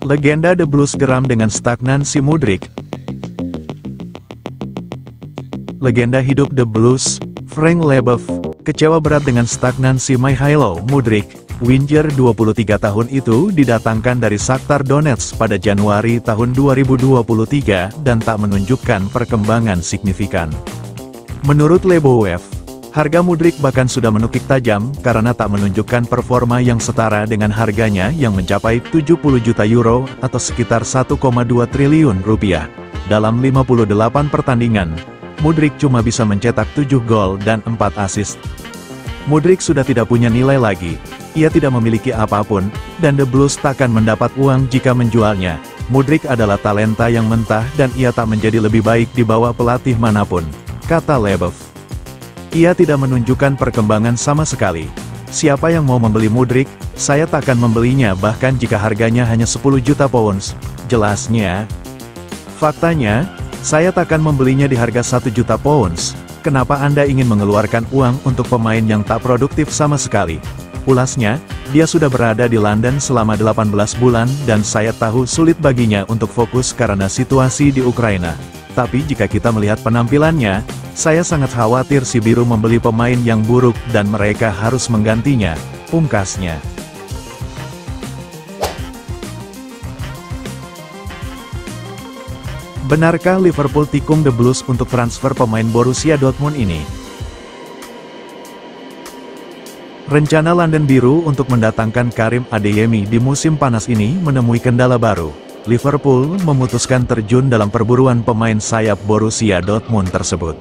Legenda The Blues geram dengan stagnansi Mudryk. Legenda hidup The Blues, Frank Leboeuf, kecewa berat dengan stagnansi Mikhailo Mudryk. Winger 23 tahun itu didatangkan dari Shakhtar Donetsk pada Januari tahun 2023 dan tak menunjukkan perkembangan signifikan. Menurut Leboeuf, harga Mudryk bahkan sudah menukik tajam karena tak menunjukkan performa yang setara dengan harganya yang mencapai 70 juta euro atau sekitar 1,2 triliun rupiah. Dalam 58 pertandingan, Mudryk cuma bisa mencetak 7 gol dan 4 assist. Mudryk sudah tidak punya nilai lagi. Ia tidak memiliki apapun, dan The Blues takkan mendapat uang jika menjualnya. Mudryk adalah talenta yang mentah dan ia tak menjadi lebih baik di bawah pelatih manapun, kata Leboeuf. Ia tidak menunjukkan perkembangan sama sekali. Siapa yang mau membeli Mudryk? Saya takkan membelinya bahkan jika harganya hanya 10 juta pounds, jelasnya. Faktanya, saya takkan membelinya di harga 1 juta pounds. Kenapa Anda ingin mengeluarkan uang untuk pemain yang tak produktif sama sekali? Ulasnya, dia sudah berada di London selama 18 bulan dan saya tahu sulit baginya untuk fokus karena situasi di Ukraina. Tapi jika kita melihat penampilannya, saya sangat khawatir si biru membeli pemain yang buruk dan mereka harus menggantinya, pungkasnya. Benarkah Liverpool tikung The Blues untuk transfer pemain Borussia Dortmund ini? Rencana London Biru untuk mendatangkan Karim Adeyemi di musim panas ini menemui kendala baru. Liverpool memutuskan terjun dalam perburuan pemain sayap Borussia Dortmund tersebut.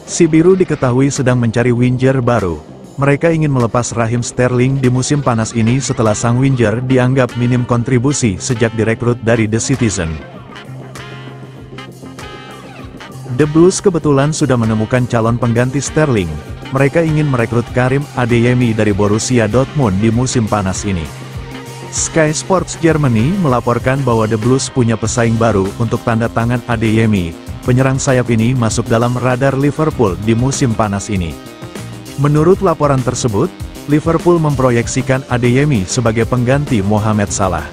Si biru diketahui sedang mencari winger baru. Mereka ingin melepas Raheem Sterling di musim panas ini setelah sang winger dianggap minim kontribusi sejak direkrut dari The Citizen. The Blues kebetulan sudah menemukan calon pengganti Sterling. Mereka ingin merekrut Karim Adeyemi dari Borussia Dortmund di musim panas ini. Sky Sports Germany melaporkan bahwa The Blues punya pesaing baru untuk tanda tangan Adeyemi. Penyerang sayap ini masuk dalam radar Liverpool di musim panas ini. Menurut laporan tersebut, Liverpool memproyeksikan Adeyemi sebagai pengganti Mohamed Salah.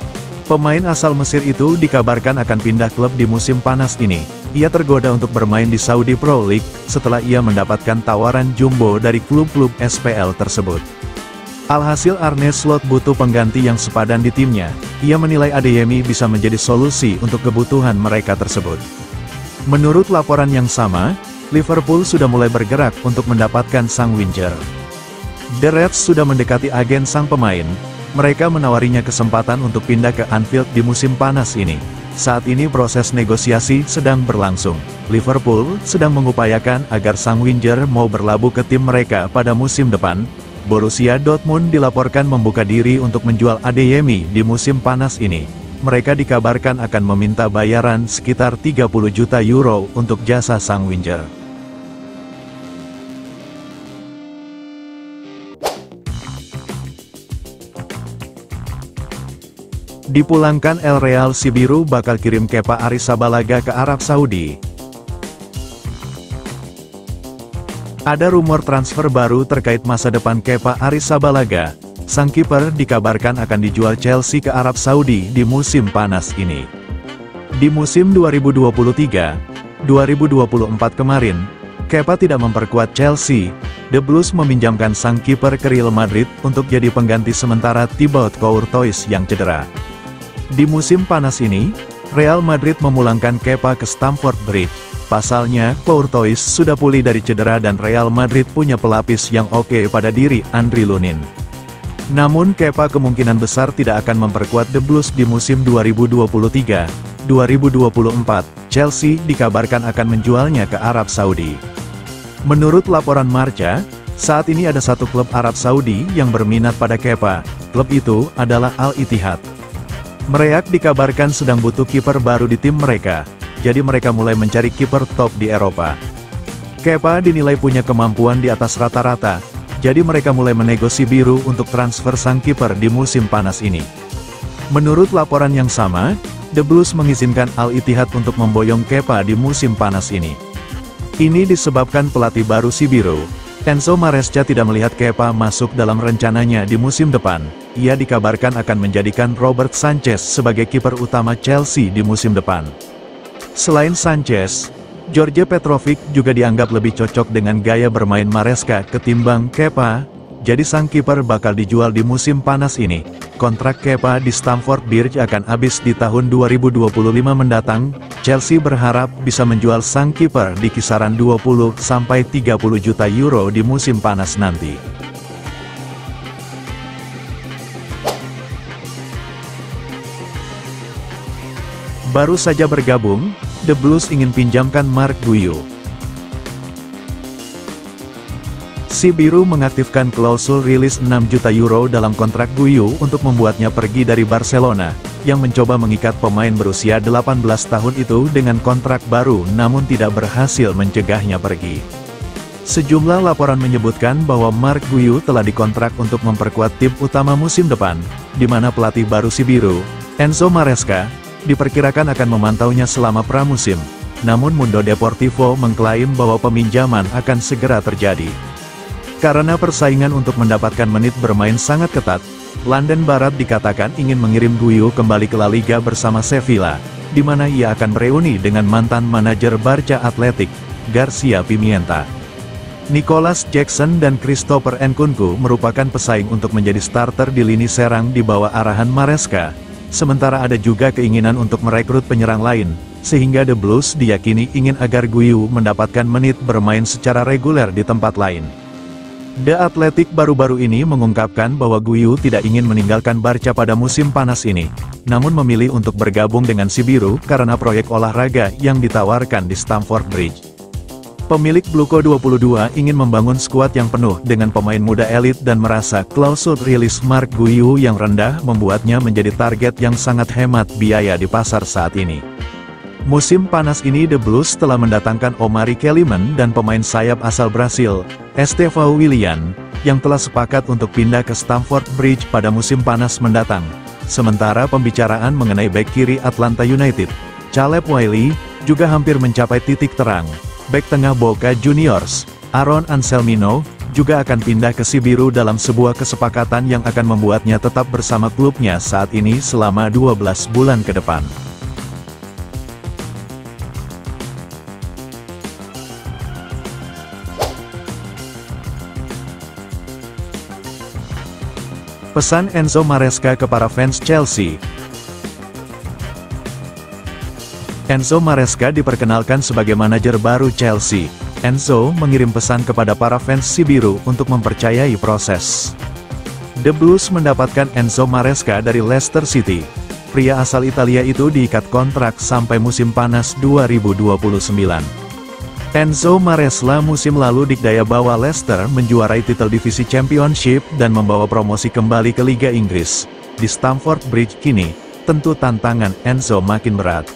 Pemain asal Mesir itu dikabarkan akan pindah klub di musim panas ini. Ia tergoda untuk bermain di Saudi Pro League, setelah ia mendapatkan tawaran jumbo dari klub-klub SPL tersebut. Alhasil Arne Slot butuh pengganti yang sepadan di timnya. Ia menilai Adeyemi bisa menjadi solusi untuk kebutuhan mereka tersebut. Menurut laporan yang sama, Liverpool sudah mulai bergerak untuk mendapatkan sang winger. The Reds sudah mendekati agen sang pemain. Mereka menawarinya kesempatan untuk pindah ke Anfield di musim panas ini. Saat ini proses negosiasi sedang berlangsung. Liverpool sedang mengupayakan agar sang winger mau berlabuh ke tim mereka pada musim depan. Borussia Dortmund dilaporkan membuka diri untuk menjual Adeyemi di musim panas ini. Mereka dikabarkan akan meminta bayaran sekitar 30 juta euro untuk jasa sang winger. Dipulangkan El Real, si biru bakal kirim Kepa Arrizabalaga ke Arab Saudi. Ada rumor transfer baru terkait masa depan Kepa Arrizabalaga. Sang kiper dikabarkan akan dijual Chelsea ke Arab Saudi di musim panas ini. Di musim 2023-2024 kemarin, Kepa tidak memperkuat Chelsea. The Blues meminjamkan sang kiper ke Real Madrid untuk jadi pengganti sementara Thibaut Courtois yang cedera. Di musim panas ini, Real Madrid memulangkan Kepa ke Stamford Bridge. Pasalnya, Courtois sudah pulih dari cedera dan Real Madrid punya pelapis yang oke pada diri Andriy Lunin. Namun Kepa kemungkinan besar tidak akan memperkuat The Blues di musim 2023-2024. Chelsea dikabarkan akan menjualnya ke Arab Saudi. Menurut laporan Marca, saat ini ada satu klub Arab Saudi yang berminat pada Kepa. Klub itu adalah Al Ittihad. Mereka dikabarkan sedang butuh kiper baru di tim mereka, jadi mereka mulai mencari kiper top di Eropa. Kepa dinilai punya kemampuan di atas rata-rata, jadi mereka mulai menegosi biru untuk transfer sang kiper di musim panas ini. Menurut laporan yang sama, The Blues mengizinkan Al Ittihad untuk memboyong Kepa di musim panas ini. Ini disebabkan pelatih baru si biru, Enzo Maresca, tidak melihat Kepa masuk dalam rencananya di musim depan. ia dikabarkan akan menjadikan Robert Sanchez sebagai kiper utama Chelsea di musim depan. Selain Sanchez, George Petrovic juga dianggap lebih cocok dengan gaya bermain Maresca ketimbang Kepa, jadi sang kiper bakal dijual di musim panas ini. Kontrak Kepa di Stamford Bridge akan habis di tahun 2025 mendatang. Chelsea berharap bisa menjual sang kiper di kisaran 20-30 juta euro di musim panas nanti. Baru saja bergabung, The Blues ingin pinjamkan Marc Guiu. Si Biru mengaktifkan klausul rilis 6 juta euro dalam kontrak Guiu untuk membuatnya pergi dari Barcelona, yang mencoba mengikat pemain berusia 18 tahun itu dengan kontrak baru namun tidak berhasil mencegahnya pergi. Sejumlah laporan menyebutkan bahwa Marc Guiu telah dikontrak untuk memperkuat tim utama musim depan, di mana pelatih baru Si Biru, Enzo Maresca, diperkirakan akan memantaunya selama pramusim. Namun Mundo Deportivo mengklaim bahwa peminjaman akan segera terjadi. Karena persaingan untuk mendapatkan menit bermain sangat ketat, London Barat dikatakan ingin mengirim Guiu kembali ke La Liga bersama Sevilla, di mana ia akan bereuni dengan mantan manajer Barca Athletic, Garcia Pimienta. Nicholas Jackson dan Christopher Nkunku merupakan pesaing untuk menjadi starter di lini serang di bawah arahan Maresca. Sementara ada juga keinginan untuk merekrut penyerang lain, sehingga The Blues diyakini ingin agar Guiu mendapatkan menit bermain secara reguler di tempat lain. The Athletic baru-baru ini mengungkapkan bahwa Guiu tidak ingin meninggalkan Barca pada musim panas ini, namun memilih untuk bergabung dengan Si Biru karena proyek olahraga yang ditawarkan di Stamford Bridge. Pemilik Bluko 22 ingin membangun skuad yang penuh dengan pemain muda elit dan merasa klausul rilis Marc Guiu yang rendah membuatnya menjadi target yang sangat hemat biaya di pasar saat ini. Musim panas ini The Blues telah mendatangkan Omari Kellyman dan pemain sayap asal Brasil, Estevão Willian, yang telah sepakat untuk pindah ke Stamford Bridge pada musim panas mendatang. Sementara pembicaraan mengenai bek kiri Atlanta United, Caleb Wiley, juga hampir mencapai titik terang. Bek tengah Boca Juniors, Aaron Anselmino, juga akan pindah ke Si Biru dalam sebuah kesepakatan yang akan membuatnya tetap bersama klubnya saat ini selama 12 bulan ke depan. Pesan Enzo Maresca ke para fans Chelsea. Enzo Maresca diperkenalkan sebagai manajer baru Chelsea. Enzo mengirim pesan kepada para fans Si Biru untuk mempercayai proses. The Blues mendapatkan Enzo Maresca dari Leicester City. Pria asal Italia itu diikat kontrak sampai musim panas 2029. Enzo Maresca musim lalu dikdaya bawa Leicester menjuarai titel divisi Championship dan membawa promosi kembali ke Liga Inggris. Di Stamford Bridge kini, tentu tantangan Enzo makin berat.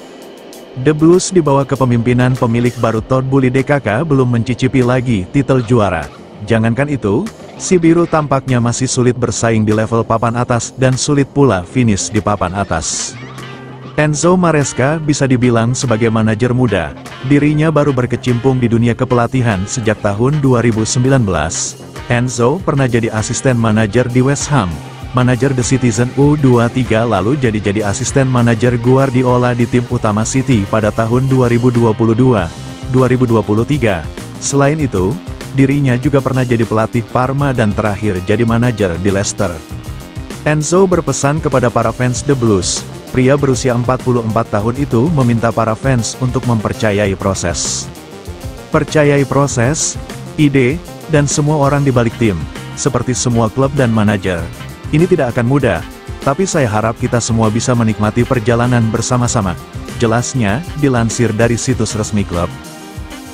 The Blues di bawah kepemimpinan pemilik baru Todd Boehly DKK belum mencicipi lagi titel juara. Jangankan itu, Si Biru tampaknya masih sulit bersaing di level papan atas dan sulit pula finish di papan atas. Enzo Maresca bisa dibilang sebagai manajer muda. Dirinya baru berkecimpung di dunia kepelatihan sejak tahun 2019. Enzo pernah jadi asisten manajer di West Ham, manajer The Citizen U23 lalu jadi asisten manajer Guardiola di tim utama City pada tahun 2022-2023. Selain itu, dirinya juga pernah jadi pelatih Parma dan terakhir jadi manajer di Leicester. Enzo berpesan kepada para fans The Blues. Pria berusia 44 tahun itu meminta para fans untuk mempercayai proses. Percayai proses, ide, dan semua orang di balik tim, seperti semua klub dan manajer. Ini tidak akan mudah, tapi saya harap kita semua bisa menikmati perjalanan bersama-sama. Jelasnya, dilansir dari situs resmi klub.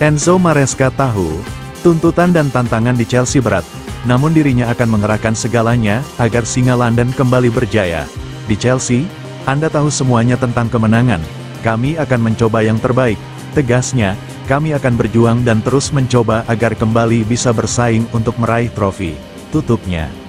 Enzo Maresca tahu, tuntutan dan tantangan di Chelsea berat, namun dirinya akan mengerahkan segalanya agar Singa London kembali berjaya. Di Chelsea, Anda tahu semuanya tentang kemenangan. Kami akan mencoba yang terbaik, tegasnya. Kami akan berjuang dan terus mencoba agar kembali bisa bersaing untuk meraih trofi, tutupnya.